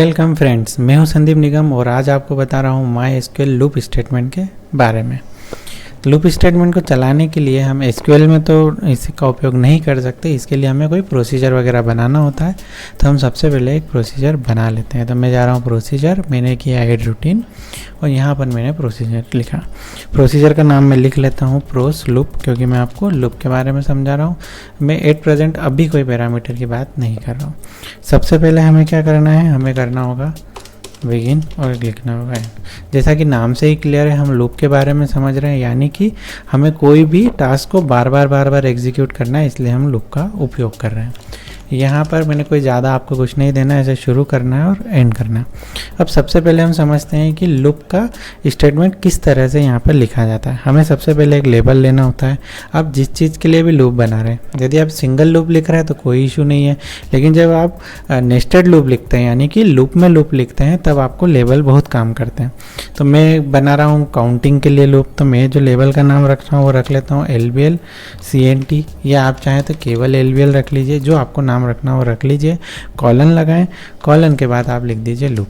Welcome friends, मैं हूं संदीप निगम और आज आपको बता रहा हूं माई एसक्यूएल लूप स्टेटमेंट के बारे में। लूप स्टेटमेंट को चलाने के लिए हम एसक्यूएल में तो इसका उपयोग नहीं कर सकते। इसके लिए हमें कोई प्रोसीजर वगैरह बनाना होता है, तो हम सबसे पहले एक प्रोसीजर बना लेते हैं। तो मैं जा रहा हूँ प्रोसीजर, मैंने किया ऐड रूटीन और यहाँ पर मैंने प्रोसीजर लिखा। प्रोसीजर का नाम मैं लिख लेता हूँ प्रोस लूप, क्योंकि मैं आपको लूप के बारे में समझा रहा हूँ। मैं एट प्रेजेंट अभी कोई पैरामीटर की बात नहीं कर रहा हूँ। सबसे पहले हमें क्या करना है, हमें करना होगा बिगिन और लिखना होगा एंड। जैसा कि नाम से ही क्लियर है, हम लूप के बारे में समझ रहे हैं, यानी कि हमें कोई भी टास्क को बार बार एग्जीक्यूट करना है, इसलिए हम लूप का उपयोग कर रहे हैं। यहाँ पर मैंने कोई ज़्यादा आपको कुछ नहीं देना है, ऐसे शुरू करना है और एंड करना है। अब सबसे पहले हम समझते हैं कि लूप का स्टेटमेंट किस तरह से यहाँ पर लिखा जाता है। हमें सबसे पहले एक लेबल लेना होता है। आप जिस चीज़ के लिए भी लूप बना रहे हैं, यदि आप सिंगल लूप लिख रहे हैं तो कोई इशू नहीं है, लेकिन जब आप नेस्टेड लूप लिखते हैं यानी कि लूप में लूप लिखते हैं, तब आपको लेबल बहुत काम करते हैं। तो मैं बना रहा हूँ काउंटिंग के लिए लूप, तो मैं जो लेबल का नाम रख रहा हूँ वो रख लेता हूँ LBL CNT, या आप चाहें तो केवल LBL रख लीजिए, जो आपको नाम रखना हो रख लीजिए। कॉलन लगाएं, कॉलन के बाद आप लिख दीजिए लूप।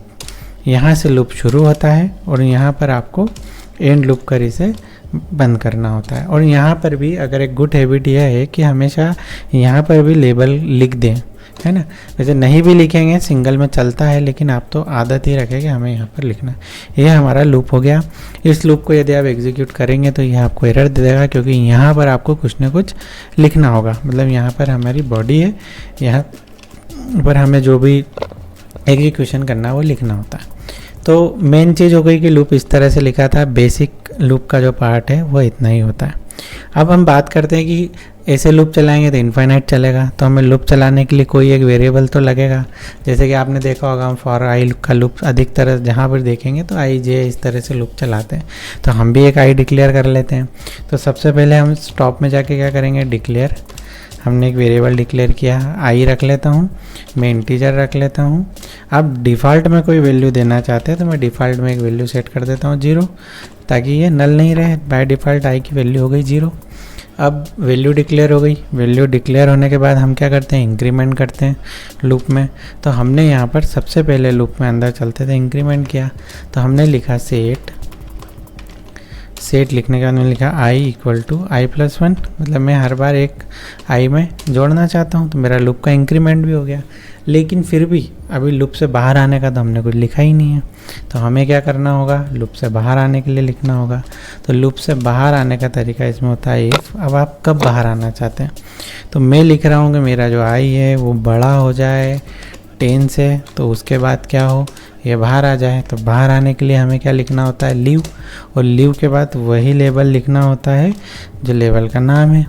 यहाँ से लूप शुरू होता है और यहाँ पर आपको एंड लूप कर इसे बंद करना होता है। और यहाँ पर भी अगर एक गुड हैबिट यह है कि हमेशा यहाँ पर भी लेबल लिख दें, है ना। वैसे नहीं भी लिखेंगे, सिंगल में चलता है, लेकिन आप तो आदत ही रखें कि हमें यहाँ पर लिखना है। यह हमारा लूप हो गया। इस लूप को यदि आप एग्जीक्यूट करेंगे तो यह आपको एरर दे देगा, क्योंकि यहाँ पर आपको कुछ ना कुछ लिखना होगा। मतलब यहाँ पर हमारी बॉडी है, यहाँ पर हमें जो भी एग्जीक्यूशन करना है वो लिखना होता है। तो मेन चीज़ हो गई कि लूप इस तरह से लिखा था। बेसिक लूप का जो पार्ट है वो इतना ही होता है। अब हम बात करते हैं कि ऐसे लूप चलाएंगे तो इनफाइनाइट चलेगा, तो हमें लूप चलाने के लिए कोई एक वेरिएबल तो लगेगा। जैसे कि आपने देखा होगा, हम फॉर आई का लूप अधिकतर जहाँ पर देखेंगे तो आई जे इस तरह से लूप चलाते हैं। तो हम भी एक आई डिक्लेयर कर लेते हैं। तो सबसे पहले हम स्टॉप में जाके क्या करेंगे, डिक्लेयर। हमने एक वेरिएबल डिक्लेयर किया, आई रख लेता हूँ, मैं इंटीजर रख लेता हूँ। आप डिफ़ॉल्ट में कोई वैल्यू देना चाहते हैं तो मैं डिफ़ॉल्ट में एक वैल्यू सेट कर देता हूँ 0, ताकि ये नल नहीं रहे। बाय डिफ़ॉल्ट आई की वैल्यू हो गई 0। अब वैल्यू डिक्लेयर हो गई। वैल्यू डिक्लेयर होने के बाद हम क्या करते हैं, इंक्रीमेंट करते हैं लूप में। तो हमने यहाँ पर सबसे पहले लूप में अंदर चलते थे, इंक्रीमेंट किया, तो हमने लिखा सेट लिखने के बाद मैंने लिखा आई इक्वल टू i+1, मतलब मैं हर बार एक आई में जोड़ना चाहता हूँ, तो मेरा लूप का इंक्रीमेंट भी हो गया। लेकिन फिर भी अभी लूप से बाहर आने का तो हमने कुछ लिखा ही नहीं है, तो हमें क्या करना होगा, लूप से बाहर आने के लिए लिखना होगा। तो लूप से बाहर आने का तरीका इसमें होता है इफ़। अब आप कब बाहर आना चाहते हैं, तो मैं लिख रहा हूँ कि मेरा जो आई है वो बड़ा हो जाए 10 से, तो उसके बाद क्या हो, ये बाहर आ जाए। तो बाहर आने के लिए हमें क्या लिखना होता है, लीव, और लीव के बाद वही लेबल लिखना होता है जो लेबल का नाम है।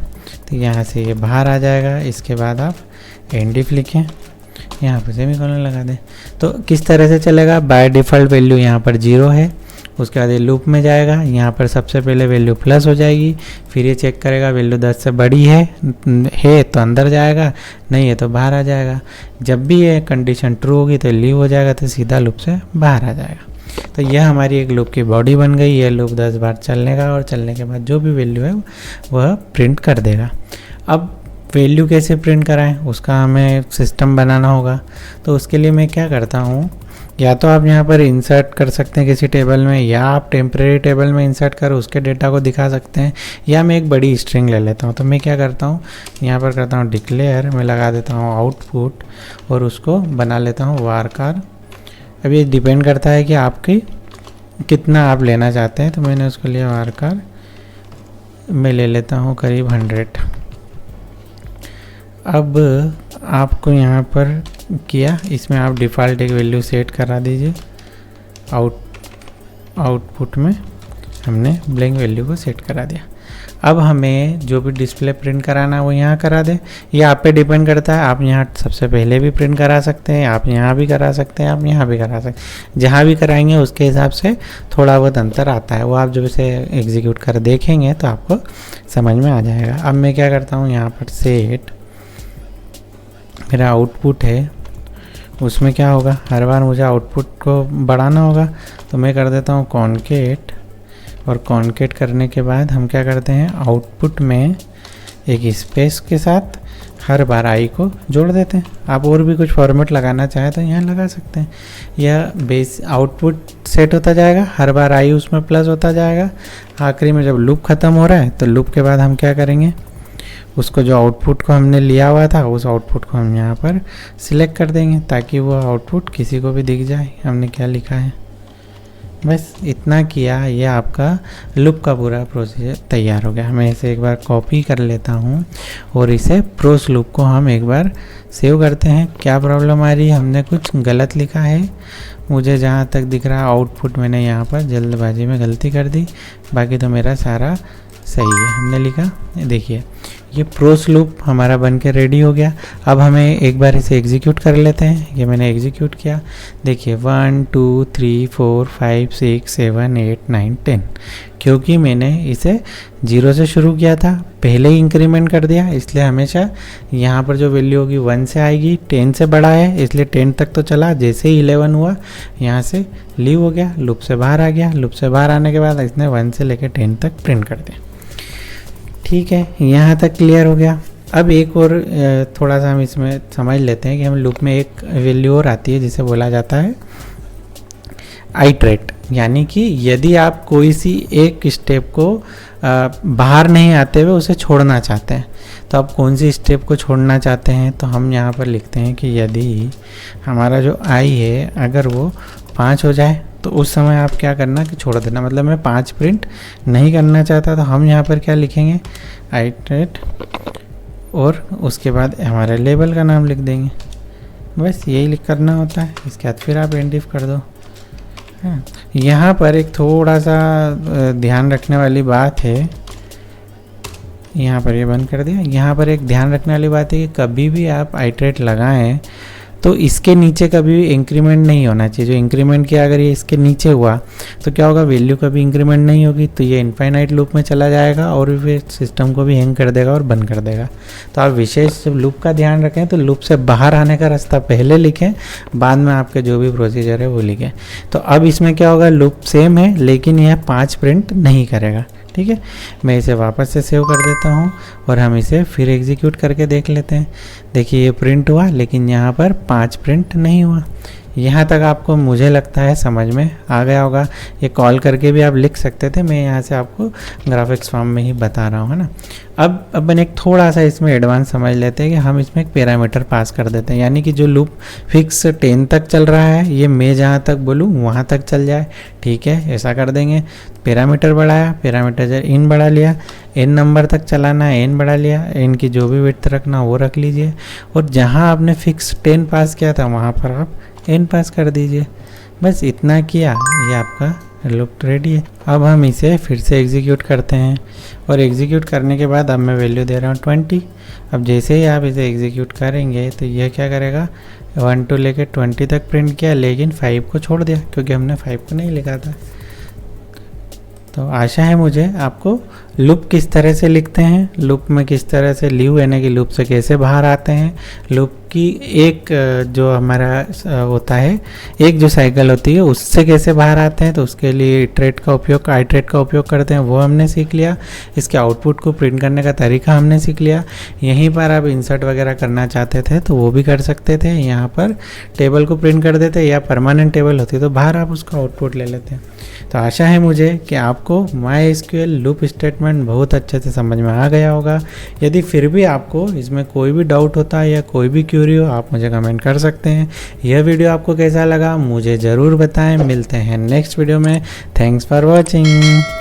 तो यहाँ से ये बाहर आ जाएगा। इसके बाद आप एंड इफ लिखें, यहाँ पर सेमीकोलन लगा दें। तो किस तरह से चलेगा, बाय डिफ़ॉल्ट वैल्यू यहाँ पर 0 है, उसके बाद ये लूप में जाएगा, यहाँ पर सबसे पहले वैल्यू प्लस हो जाएगी, फिर ये चेक करेगा वैल्यू 10 से बड़ी है तो अंदर जाएगा, नहीं है तो बाहर आ जाएगा। जब भी ये कंडीशन ट्रू होगी तो लीव हो जाएगा, तो सीधा लूप से बाहर आ जाएगा। तो यह हमारी एक लूप की बॉडी बन गई। यह लूप 10 बार चलने का, और चलने के बाद जो भी वैल्यू है वह प्रिंट कर देगा। अब वैल्यू कैसे प्रिंट कराएं, उसका हमें सिस्टम बनाना होगा। तो उसके लिए मैं क्या करता हूँ, या तो आप यहाँ पर इंसर्ट कर सकते हैं किसी टेबल में, या आप टेम्परेरी टेबल में इंसर्ट कर उसके डेटा को दिखा सकते हैं, या मैं एक बड़ी स्ट्रिंग ले लेता हूँ। तो मैं क्या करता हूँ, यहाँ पर करता हूँ डिक्लेयर, मैं लगा देता हूँ आउटपुट, और उसको बना लेता हूँ वारकार। अब ये डिपेंड करता है कि आपकी कितना आप लेना चाहते हैं। तो मैंने उसको लिया वारकार, मैं ले लेता हूँ करीब 100। अब आपको यहाँ पर किया, इसमें आप डिफ़ॉल्ट एक वैल्यू सेट करा दीजिए। आउटपुट में हमने ब्लैंक वैल्यू को सेट करा दिया। अब हमें जो भी डिस्प्ले प्रिंट कराना है वो यहाँ करा दे। ये आप पे डिपेंड करता है, आप यहाँ सबसे पहले भी प्रिंट करा सकते हैं, आप यहाँ भी करा सकते हैं, आप यहाँ भी करा सकते हैं। जहाँ भी कराएंगे उसके हिसाब से थोड़ा बहुत अंतर आता है, वो आप जब इसे एग्जीक्यूट कर देखेंगे तो आपको समझ में आ जाएगा। अब मैं क्या करता हूँ, यहाँ पर सेट मेरा आउटपुट है, उसमें क्या होगा, हर बार मुझे आउटपुट को बढ़ाना होगा, तो मैं कर देता हूँ कॉन्केट, और कॉन्केट करने के बाद हम क्या करते हैं, आउटपुट में एक स्पेस के साथ हर बार आई को जोड़ देते हैं। आप और भी कुछ फॉर्मेट लगाना चाहें तो यहाँ लगा सकते हैं। यह बेस आउटपुट सेट होता जाएगा, हर बार आई उसमें प्लस होता जाएगा। आखिरी में जब लूप ख़त्म हो रहा है तो लूप के बाद हम क्या करेंगे, उसको जो आउटपुट को हमने लिया हुआ था उस आउटपुट को हम यहाँ पर सिलेक्ट कर देंगे ताकि वो आउटपुट किसी को भी दिख जाए हमने क्या लिखा है। बस इतना किया, ये आपका लूप का पूरा प्रोसीजर तैयार हो गया। मैं इसे एक बार कॉपी कर लेता हूँ और इसे प्रोस लूप को हम एक बार सेव करते हैं। क्या प्रॉब्लम आ रही है, हमने कुछ गलत लिखा है। मुझे जहाँ तक दिख रहा आउटपुट मैंने यहाँ पर जल्दबाजी में गलती कर दी, बाकी तो मेरा सारा सही है। हमने लिखा, देखिए ये प्रोस लूप हमारा बन के रेडी हो गया। अब हमें एक बार इसे एग्जीक्यूट कर लेते हैं। ये मैंने एग्जीक्यूट किया, देखिए 1 2 3 4 5 6 7 8 9 10, क्योंकि मैंने इसे 0 से शुरू किया था, पहले ही इंक्रीमेंट कर दिया, इसलिए हमेशा यहाँ पर जो वैल्यू होगी 1 से आएगी। 10 से बड़ा है इसलिए 10 तक तो चला, जैसे ही 11 हुआ यहाँ से लीव हो गया, लूप से बाहर आ गया। लूप से बाहर आने के बाद इसने 1 से लेकर 10 तक प्रिंट कर दिया। ठीक है, यहाँ तक क्लियर हो गया। अब एक और थोड़ा सा हम इसमें समझ लेते हैं कि हम लूप में एक वैल्यू और आती है जिसे बोला जाता है आइट्रेट, यानी कि यदि आप कोई सी एक स्टेप को बाहर नहीं आते हुए उसे छोड़ना चाहते हैं, तो आप कौन सी स्टेप को छोड़ना चाहते हैं, तो हम यहाँ पर लिखते हैं कि यदि हमारा जो आई है अगर वो 5 हो जाए तो उस समय आप क्या करना कि छोड़ देना। मतलब मैं 5 प्रिंट नहीं करना चाहता तो हम यहाँ पर क्या लिखेंगे, आइट्रेट, और उसके बाद हमारे लेबल का नाम लिख देंगे। बस यही करना होता है। इसके बाद फिर आप एंड इफ कर दो। यहाँ पर एक थोड़ा सा ध्यान रखने वाली बात है, यहाँ पर ये बंद कर दिया। यहाँ पर एक ध्यान रखने वाली बात है कि कभी भी आप आइट्रेट लगाएं तो इसके नीचे कभी भी इंक्रीमेंट नहीं होना चाहिए। जो इंक्रीमेंट किया अगर ये इसके नीचे हुआ तो क्या होगा, वैल्यू कभी इंक्रीमेंट नहीं होगी, तो ये इनफाइनाइट लूप में चला जाएगा और फिर सिस्टम को भी हैंग कर देगा और बंद कर देगा। तो आप विशेष जब लूप का ध्यान रखें तो लूप से बाहर आने का रास्ता पहले लिखें, बाद में आपके जो भी प्रोसीजर है वो लिखें। तो अब इसमें क्या होगा, लूप सेम है लेकिन यह 5 प्रिंट नहीं करेगा। ठीक है, मैं इसे वापस से सेव कर देता हूँ और हम इसे फिर एग्जीक्यूट करके देख लेते हैं। देखिए ये प्रिंट हुआ लेकिन यहाँ पर 5 प्रिंट नहीं हुआ। यहाँ तक आपको मुझे लगता है समझ में आ गया होगा। ये कॉल करके भी आप लिख सकते थे, मैं यहाँ से आपको ग्राफिक्स फॉर्म में ही बता रहा हूँ, है ना। अब अपन एक थोड़ा सा इसमें एडवांस समझ लेते हैं कि हम इसमें एक पैरामीटर पास कर देते हैं, यानी कि जो लूप फिक्स 10 तक चल रहा है ये मैं जहाँ तक बोलूँ वहाँ तक चल जाए। ठीक है, ऐसा कर देंगे। पैरामीटर बढ़ाया, पैरामीटर इन बढ़ा लिया, n नंबर तक चलाना है n बढ़ा लिया, n की जो भी विड्थ रखना वो रख लीजिए, और जहाँ आपने फिक्स 10 पास किया था वहाँ पर आप n पास कर दीजिए। बस इतना किया, ये आपका लूप रेडी है। अब हम इसे फिर से एग्जीक्यूट करते हैं और एग्जीक्यूट करने के बाद अब मैं वैल्यू दे रहा हूँ 20। अब जैसे ही आप इसे एग्जीक्यूट करेंगे तो यह क्या करेगा, 1 to लेकर 20 तक प्रिंट किया लेकिन 5 को छोड़ दिया क्योंकि हमने 5 को नहीं लिखा था। तो आशा है मुझे आपको लूप किस तरह से लिखते हैं, लूप में किस तरह से लीव यानी कि लूप से कैसे बाहर आते हैं, लूप की एक जो हमारा होता है एक जो साइकिल होती है उससे कैसे बाहर आते हैं, तो उसके लिए इटरेट का उपयोग आइट्रेट का उपयोग करते हैं वो हमने सीख लिया। इसके आउटपुट को प्रिंट करने का तरीका हमने सीख लिया। यहीं पर आप इंसर्ट वगैरह करना चाहते थे तो वो भी कर सकते थे, यहाँ पर टेबल को प्रिंट कर देते या परमानेंट टेबल होती तो बाहर आप उसका आउटपुट ले लेते। तो आशा है मुझे कि आपको MySQL लूप स्टेटमेंट बहुत अच्छे से समझ में आ गया होगा। यदि फिर भी आपको इसमें कोई भी डाउट होता है या कोई भी क्यूरी हो आप मुझे कमेंट कर सकते हैं। यह वीडियो आपको कैसा लगा मुझे ज़रूर बताएं। मिलते हैं नेक्स्ट वीडियो में। Thanks for watching.